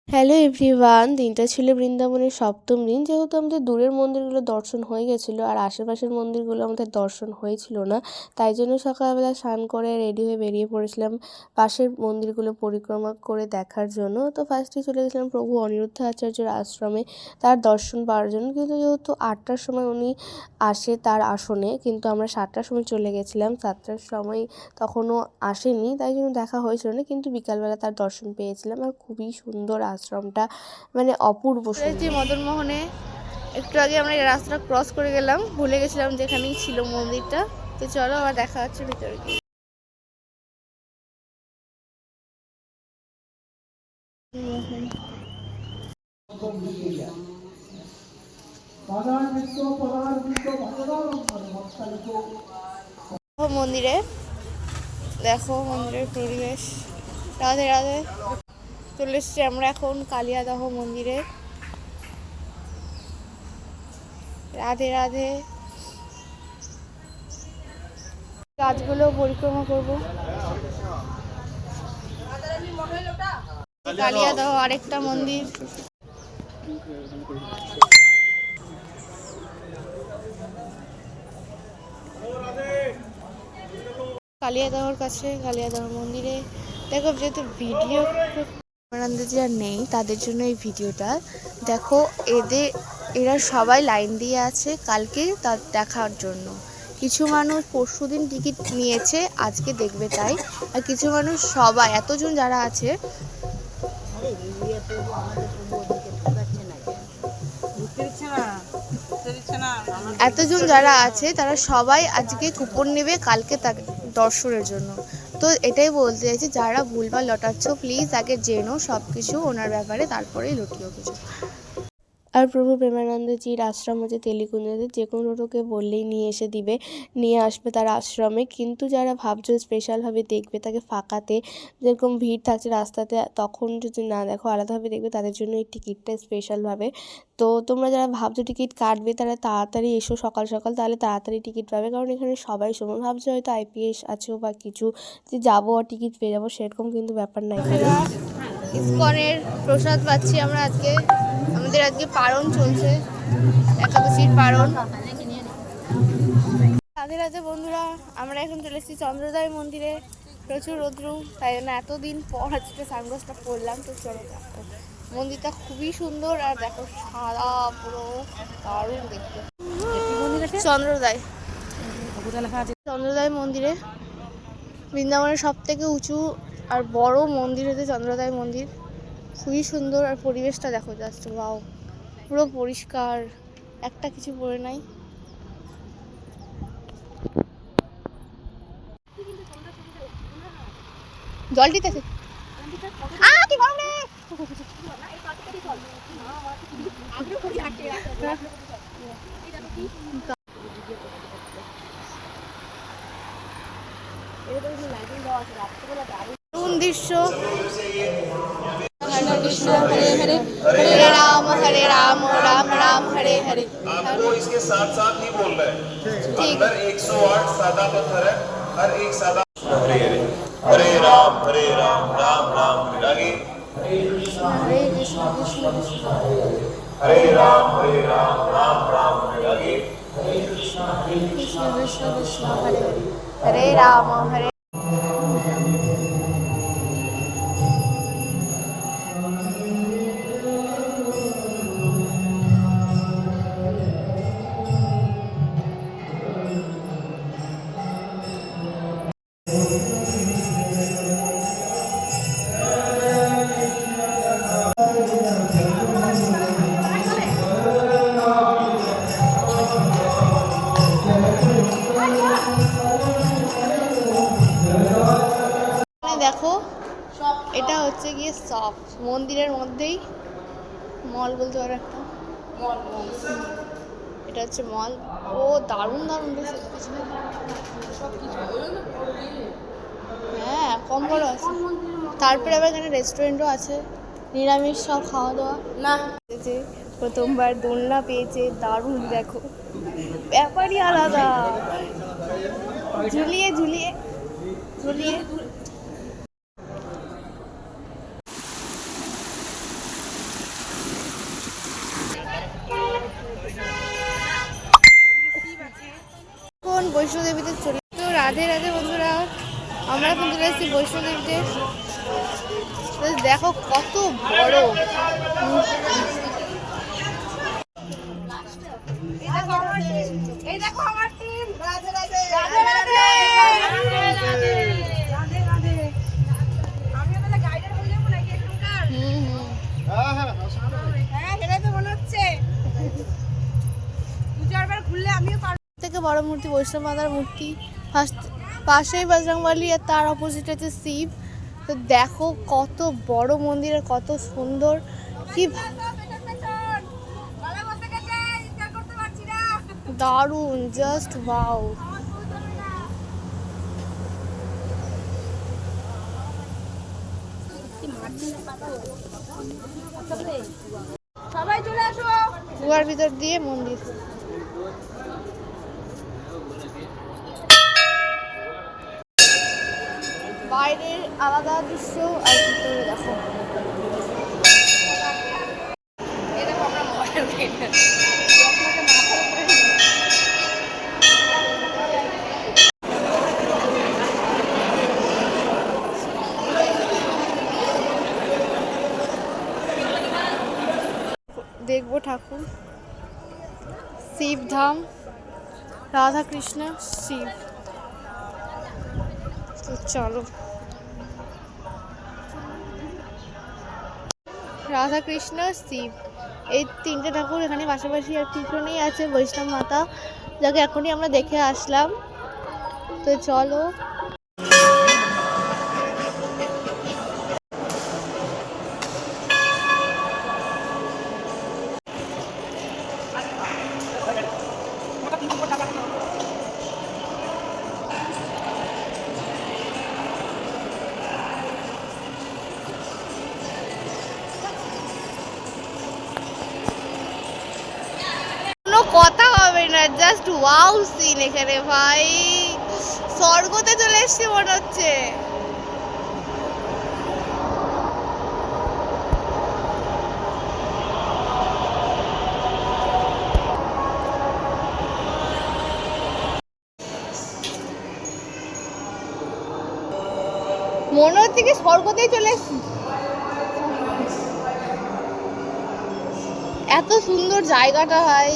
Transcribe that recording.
Hello everyone, দিনটা ছিল বৃন্দাবনের সপ্তম দিন। যেহেতু আমাদের দূরের মন্দিরগুলো দর্শন হয়ে গেছিলো আর আশেপাশের মন্দিরগুলো আমাদের দর্শন হয়েছিল না, তাই জন্য সকালবেলা স্নান করে রেডি হয়ে বেরিয়ে পড়েছিলাম পাশের মন্দিরগুলো পরিক্রমা করে দেখার জন্য। তো ফার্স্টে চলে গেছিলাম প্রভু অনিরুদ্ধ আচার্যের আশ্রমে তার দর্শন পাওয়ার জন্য। কিন্তু যেহেতু 8টার সময় উনি আসে তার আসনে, কিন্তু আমরা 7টার সময় চলে গেছিলাম, 7টার সময় তখনও আসেনি, তাই জন্য দেখা হয়েছিল না। কিন্তু বিকালবেলা তার দর্শন পেয়েছিলাম আর খুবই সুন্দর আশ্রমটা, মানে অপূর্ব সুন্দর। মদনমোহনে একটু আগে আমরা এই রাস্তাটা ক্রস করে গেলাম, ভুলে গেছিলাম যেখানেই ছিল মন্দিরটা। তো চলো আবার দেখা হচ্ছে ভিতরে গিয়ে। মন্দিরে দেখো মন্দিরের পরিবেশ। রাধে রাধে। চলে এসছি আমরা এখন কালিয়াদহ মন্দিরে। রাধে রাধে। গাছগুলো পরিক্রমা করবো। কালিয়াদহ আরেকটা মন্দির। কালিয়াদহর কাছে কালিয়াদহ মন্দিরে দেখো, যেহেতু ভিডিও প্রেমানন্দজি আর নেই তাদের জন্য এই ভিডিওটা দেখো। এরা সবাই লাইন দিয়ে আছে কালকে তার দেখার জন্য। কিছু মানুষ পরশুদিন টিকিট নিয়েছে, আজকে দেখবে তাই। আর কিছু মানুষ সবাই এতজন যারা আছে, এতজন যারা আছে তারা সবাই আজকে কুপন নেবে কালকে তাকে দর্শনের জন্য। তো এটাই বলতে চাইছি, যারা ভুলভাল লটাচ্ছ প্লিজ আগে জেনো সব কিছু ওনার ব্যাপারে, তারপরেই লটিও কিছু। আর প্রভু প্রেমানন্দজির আশ্রম হচ্ছে তেলিকুঞ্জতে, যে কোনো টোটোকে বললেই নিয়ে আসবে তার আশ্রমে। কিন্তু যারা ভাবছো স্পেশালভাবে দেখবে তাকে ফাঁকাতে, যেরকম ভিড় থাকছে রাস্তাতে, তখন যদি না দেখো আলাদাভাবে দেখবে, তাদের জন্য এই টিকিটটা স্পেশালভাবে। তো তোমরা যারা ভাবছো টিকিট কাটবে তারা তাড়াতাড়ি এসো সকাল সকাল, তাহলে তাড়াতাড়ি টিকিট পাবে। কারণ এখানে সবাই সমান ভাবছো হয়তো আইপিএস আছেও বা কিছু, যে যাবো আর টিকিট পেয়ে যাবো, সেরকম কিন্তু ব্যাপার নাই। ইসকনের প্রসাদ পাচ্ছি আমরা আজকে। আমাদের আজকে পারণ চলছে, একাদশীর পারণ। রাধে রাধে বন্ধুরা, আমরা এখন চলে এসেছি চন্দ্রোদয় মন্দিরে। প্রচুর রৌদ্র, তাই জন্য এতদিন পর আজকে সানগ্লাসটা পরলাম। তো চলো দেখো, মন্দিরটা খুবই সুন্দর আর দেখো সাদা পুরো দারুণ দেখতে। চন্দ্রোদয় চন্দ্রোদয় মন্দিরে বৃন্দাবনের সব থেকে উঁচু আর বড় মন্দির হচ্ছে চন্দ্রোদয় মন্দির। খুবই সুন্দর আর পরিবেশটা দেখো জাস্ট ওয়াও, পুরো পরিষ্কার, একটা কিছু পড়ে নাই। জল দিতেছে কি গরম রে। দারুণ দৃশ্য। हरे हरे हरे राम राम राम हरे हरे। आपको इसके साथ साथ ही बोल रहे हैं। अंदर 108 सादा पत्थर है, हर एक सादा। हरे हरे हरे राम राम राम आगे। हरे कृष्ण कृष्ण कृष्ण हरे राम राम राम आगे। कृष्ण कृष्ण कृष्ण हरे हरे हरे राम हरे। দেখো এটা হচ্ছে গিয়ে সব মন্দিরের মধ্যেই মল বলতে পারো একটা মল। এটা হচ্ছে মল। ও দারুণ দারুণ হ্যাঁ, কম বড় আছে। তারপরে আবার এখানে রেস্টুরেন্টও আছে, নিরামিষ সব খাওয়া দাওয়া। না যে প্রথমবার দোলনা পেয়েছে, দারুণ দেখো, ব্যাপারই আলাদা। ঝুলিয়ে ঝুলিয়ে ঝুলিয়ে বৈষ্ণোদেবীতে চলে। তো রাধে রাধে বন্ধুরা, আমরা এখন চলে এসেছি বৈষ্ণোদেবীতে। তো দেখো কত বড় এই দেখো আমার টিম। রাধে রাধে রাধে রাধে রাধে রাধে। আমি তাহলে গাইডার হয়ে যাবো নাকি একটুখানি? হ্যাঁ সেটাই তো মনে হচ্ছে। দু চারবার ঘুরলে আমিও পারবো। থেকে বড় মূর্তি বৈষ্ণব মাতার মূর্তি, ফার্স্ট পাশেই বজরংবলী আর তার অপোজিট আছে শিব। তো দেখো কত বড় মন্দির আর কত সুন্দর, কি দারুণ, জাস্ট ওয়াও। সবাই চলে আসো। কুয়ার ভিতর দিয়ে মন্দির। বাইরের আলাদা দৃশ্য আর ভিতরে দেখো। এই দেখো আমরা মোবাইল কিনে দেখবো ঠাকুর, শিবধাম, রাধা কৃষ্ণ শিব। তো চলো, রাধা কৃষ্ণ শিব এই তিনটে ঠাকুর এখানে পাশাপাশি, আর পিছনেই আছে বৈষ্ণব মাতা, যাকে এখনই আমরা দেখে আসলাম। তো চলো, কোনো কথা হবে না, জাস্ট ওয়াও সিন এখানে ভাই, স্বর্গতে চলে এসেছি মনে হচ্ছে। মনে হচ্ছে কি স্বর্গতেই চলে এসেছি, এত সুন্দর জায়গাটা ভাই।